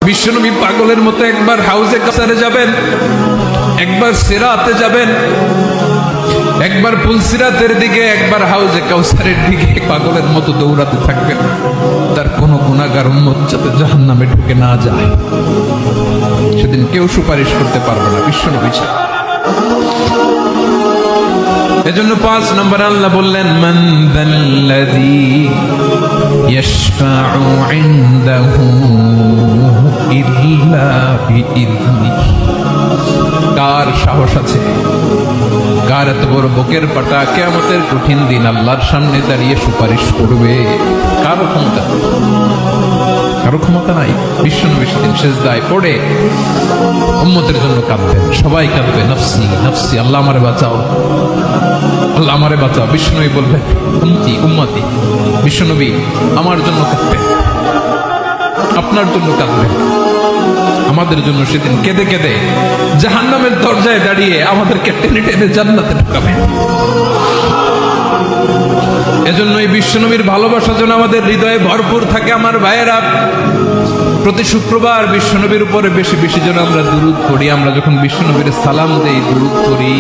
বিশ্বনবী পাগলের মতো একবার হাউজে কাসারে যাবেন, একবার সিরাতে যাবেন, একবার পুলসিরাতের দিকে, একবার হাউজে কাউসারের দিকে পাগলের মতো দৌড়াতে থাকবেন। তার কোনো গুনাহগার উম্মত যাতে জাহান্নামে ঢুকে না যায়, সেদিন কেউ সুপারিশ করতে পারবে না বিশ্বনবী ছাড়া। এজন্য 5 নম্বর আল্লাহ বললেন, মান যাল্লাযী ইয়াশফাউ ইনদাহু ইল্লা বিইযনিহি। কার সাহস আছে, কার এত বড় বুকের পাটা কিয়ামতের কঠিন দিন আল্লাহর সামনে দাঁড়িয়ে সুপারিশ করবে? কারো ক্ষমতা, কারো ক্ষমতা নাই। বিশ্বনবী সেদিন সিজদায় পড়ে উম্মতের জন্য কাঁদবেন, সবাই কাঁদবে, নফসি নফসি, আল্লাহ আমারে বাঁচাও, আল্লাহ আমারে বাঁচাও। বিশ্বনবী বলবেন, উম্মতি উম্মতি। বিশ্বনবী আমার জন্য কাঁদবেন, আপনার জন্য কাঁদবেন, আমাদের জন্য সেদিন কেঁদে কেঁদে জাহান্নামের দরজায় দাঁড়িয়ে আমাদেরকে টেনে টেনে জান্নাতে ঢুকাবেন। এজন্য এই বিশ্বনবীর ভালোবাসা যেন আমাদের হৃদয়ে ভরপুর থাকে। আমার ভাইয়েরা, প্রতি শুক্রবার বিশ্বনবীর উপরে বেশি বেশি যেন আমরা দুরূদ পড়ি। আমরা যখন বিশ্বনবীর সালাম দেই, দুরূদ পড়ি,